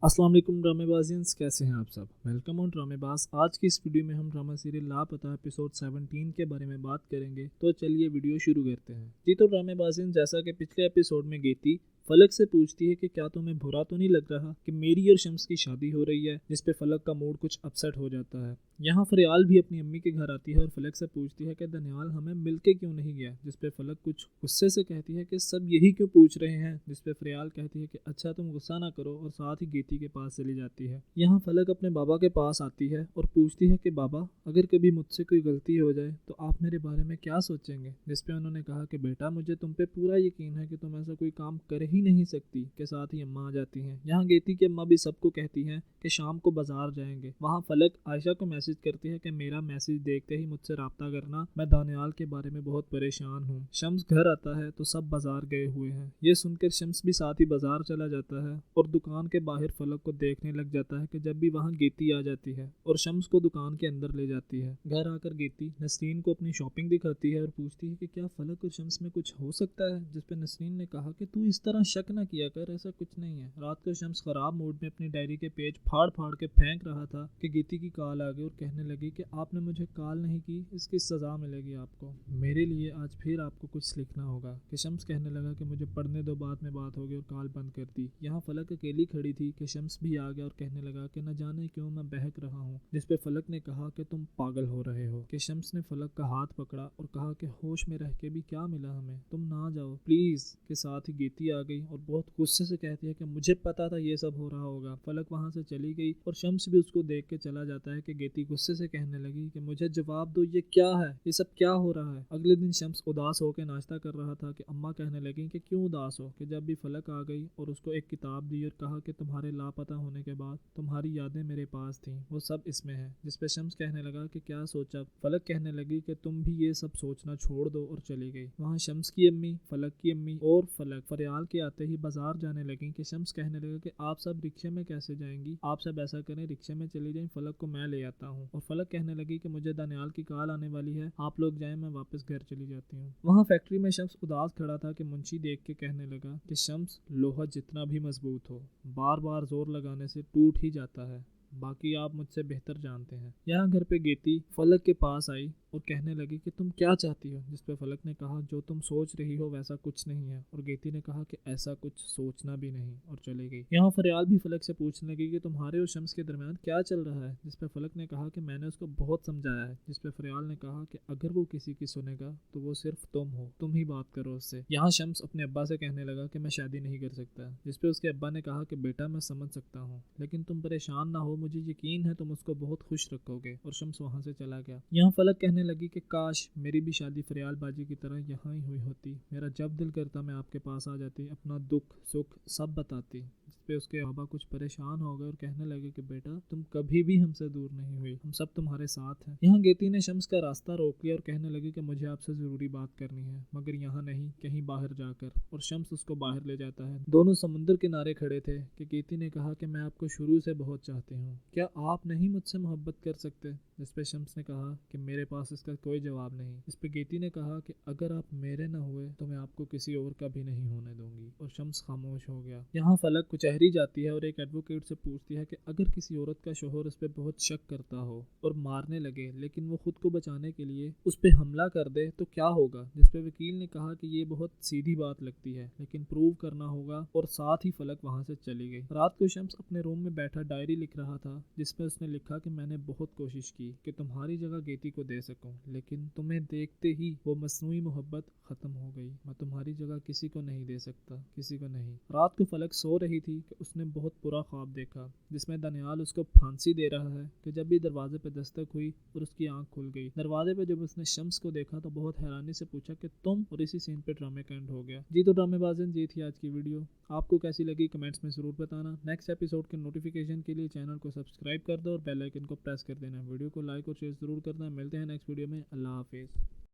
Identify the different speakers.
Speaker 1: अस्सलाम वालेकुम ड्रामे बाज़ियंस, कैसे हैं आप सब। वेलकम ऑन ड्रामे बाज। आज की इस वीडियो में हम ड्रामा सीरियल लापता एपिसोड 17 के बारे में बात करेंगे। तो चलिए वीडियो शुरू करते हैं। जी तो ड्रामे बाज़ियंस, जैसा कि पिछले एपिसोड में गीती फलक से पूछती है कि क्या तुम्हें बुरा तो नहीं लग रहा कि मेरी और शम्स की शादी हो रही है, जिस पे फलक का मूड कुछ अपसेट हो जाता है। यहाँ फरियाल भी अपनी अम्मी के घर आती है और फलक से पूछती है कि दनियाल हमें मिलके क्यों नहीं गया, जिस पे फलक कुछ गुस्से से कहती है कि सब यही क्यों पूछ रहे हैं, जिस पे फरियाल कहती है कि अच्छा तुम गुस्सा ना करो, और साथ ही गीती के पास चली जाती है। यहाँ फलक अपने बाबा के पास आती है और पूछती है कि बाबा अगर कभी मुझसे कोई गलती हो जाए तो आप मेरे बारे में क्या सोचेंगे, जिस पे उन्होंने कहा कि बेटा मुझे तुम पे पूरा यकीन है कि तुम ऐसा कोई काम कर ही नहीं सकती। के साथ ही अम्मा आ जाती हैं। यहाँ गीती की अम्मा भी सबको कहती हैं कि शाम को बाजार जाएंगे। वहाँ फलक आयशा को मैसेज करती है कि मेरा मैसेज देखते ही मुझसे राब्ता करना, मैं दानियाल के बारे में बहुत परेशान हूँ। शम्स घर आता है तो सब बाजार गए हुए हैं। ये सुनकर शम्स भी साथ ही बाजार चला जाता है और दुकान के बाहर फलक को देखने लग जाता है कि जब भी वहाँ गीती आ जाती है और शम्स को दुकान के अंदर ले जाती है। घर आकर गीती नसरीन को अपनी शॉपिंग दिखाती है और पूछती है कि क्या फलक और शम्स में कुछ हो सकता है, जिस पे नसरीन ने कहा कि तू इस तरह शक ना किया कर, ऐसा कुछ नहीं है। रात को शम्स खराब मूड में अपनी डायरी के पेज फाड़ फाड़ के फेंक रहा था कि गीती की कॉल आ गई और कहने लगी कि आपने मुझे कॉल नहीं की, इसकी सजा मिलेगी आपको, मेरे लिए आज फिर आपको कुछ लिखना होगा। कि शम्स कहने लगा कि मुझे पढ़ने दो, बाद में बात होगी, और कॉल बंद कर दी। यहाँ फलक अकेली खड़ी थी कि शम्स भी आ गया और कहने लगा कि न जाने क्यों मैं बहक रहा हूँ, जिस पे फलक ने कहा कि तुम पागल हो रहे हो। कि शम्स ने फलक का हाथ पकड़ा और कहा कि होश में रह के भी क्या मिला हमें, तुम ना जाओ प्लीज। के साथ ही गीती आ गई और बहुत गुस्से से कहती है कि मुझे पता था ये सब हो रहा होगा। फलक वहां से चली गई और शम्स भी उसको देख के चला जाता है कि गीती गुस्से से कहने लगी कि मुझे जवाब दो, ये क्या है, ये सब क्या हो रहा है। अगले दिन शम्स उदास होकर नाश्ता कर रहा था कि अम्मा कहने लगी कि क्यों उदास हो। कि जब भी फलक आ गई और उसको एक किताब दी और कहा कि तुम्हारे लापता होने के बाद तुम्हारी यादें मेरे पास थी, वो सब इसमें है। जिस पे शम्स कहने लगा कि क्या सोचा। फलक कहने लगी कि तुम भी ये सब सोचना छोड़ दो, और चली गई। वहाँ शम्स की अम्मी, फलक की अम्मी और फलक फरियाल के आते ही बाजार जाने लगी। कि शम्स कहने लगा कि आप सब रिक्शे में कैसे जाएंगी, आप सब ऐसा करें रिक्शे में चली जाएं, फलक को मैं ले आता हूँ। और फलक कहने लगी कि मुझे दानियाल की कॉल आने वाली है, आप लोग जाएं, मैं वापस घर चली जाती हूँ। वहाँ फैक्ट्री में शम्स उदास खड़ा था कि मुंशी देख के कहने लगा कि शम्स, लोहा जितना भी मजबूत हो बार बार जोर लगाने से टूट ही जाता है, बाकी आप मुझसे बेहतर जानते हैं। यहाँ घर पे गीती फलक के पास आई और कहने लगी कि तुम क्या चाहती हो, जिस पे फलक ने कहा जो तुम सोच रही हो वैसा कुछ नहीं है, और गीती ने कहा कि ऐसा कुछ सोचना भी नहीं, और चली गई। यहाँ फरियाल भी फलक से पूछने लगी कि तुम्हारे और शम्स के दरमियान क्या चल रहा है, जिस पे फलक ने कहा कि मैंने उसको बहुत समझाया है। जिस पे फरियाल ने कहा कि अगर वो किसी की सुनेगा तो वो सिर्फ तुम हो, तुम ही बात करो उससे। यहाँ शम्स अपने अब्बा से कहने लगा कि मैं शादी नहीं कर सकता, जिस पे उसके अब्बा ने कहा कि बेटा मैं समझ सकता हूँ, लेकिन तुम परेशान ना हो, मुझे यकीन है तुम उसको बहुत खुश रखोगे। और शम्स वहाँ से चला गया। यहाँ फलक कहने लगी कि काश मेरी भी शादी फरियाल बाजी की तरह यहाँ ही हुई होती, मेरा जब दिल करता मैं आपके पास आ जाती, अपना दुख सुख सब बताती। जिस पे उसके बाबा कुछ परेशान हो गए और कहने लगे कि बेटा तुम कभी भी हमसे दूर नहीं हुई, हम सब तुम्हारे साथ हैं। यहाँ गीती ने शम्स का रास्ता रोक लिया और कहने लगी कि मुझे आपसे जरूरी बात करनी है, मगर यहाँ नहीं, कहीं बाहर जाकर। और शम्स उसको बाहर ले जाता है। दोनों समुद्र किनारे खड़े थे कि गीती ने कहा कि मैं आपको शुरू से बहुत चाहती हूँ, क्या आप नहीं मुझसे मोहब्बत कर सकते। जिस पे शम्स ने कहा कि मेरे पास इसका कोई जवाब नहीं। इस पे गीती ने कहा कि अगर आप मेरे न हुए तो मैं आपको किसी और का भी नहीं होने दूंगी। और शम्स खामोश हो गया। यहाँ फलक कचहरी जाती है और एक एडवोकेट से पूछती है कि अगर किसी औरत का शोहर उस पर बहुत शक करता हो और मारने लगे, लेकिन वो खुद को बचाने के लिए उस पर हमला कर दे तो क्या होगा। जिस पे वकील ने कहा कि ये बहुत सीधी बात लगती है, लेकिन प्रूव करना होगा। और साथ ही फलक वहां से चली गई। रात को शम्स अपने रूम में बैठा डायरी लिख रहा था, जिसमें उसने लिखा कि मैंने बहुत कोशिश की कि तुम्हारी जगह गीती को दे सकूं, लेकिन तुम्हें देखते ही वो मसनूई मोहब्बत खत्म हो गई। मैं तुम्हारी जगह किसी को नहीं दे सकता, किसी को नहीं। रात को फलक सो रही थी कि उसने बहुत बुरा ख्वाब देखा, जिसमें दानियाल उसको फांसी दे रहा है। कि जब भी दरवाजे पे दस्तक हुई और उसकी आंख खुल गई। दरवाजे पे जब उसने शम्स को देखा तो बहुत हैरानी से पूछा कि तुम, और इसी सीन पे ड्रामे का एंड हो गया। जी तो ड्रामेबाज़न, ये थी आज की वीडियो। आपको कैसी लगी कमेंट्स में ज़रूर बताना। नेक्स्ट एपिसोड के नोटिफिकेशन के लिए चैनल को सब्सक्राइब कर दो और बेल आइकन को प्रेस कर देना। वीडियो को लाइक और शेयर ज़रूर करना। मिलते हैं नेक्स्ट वीडियो में। अल्लाह हाफिज़।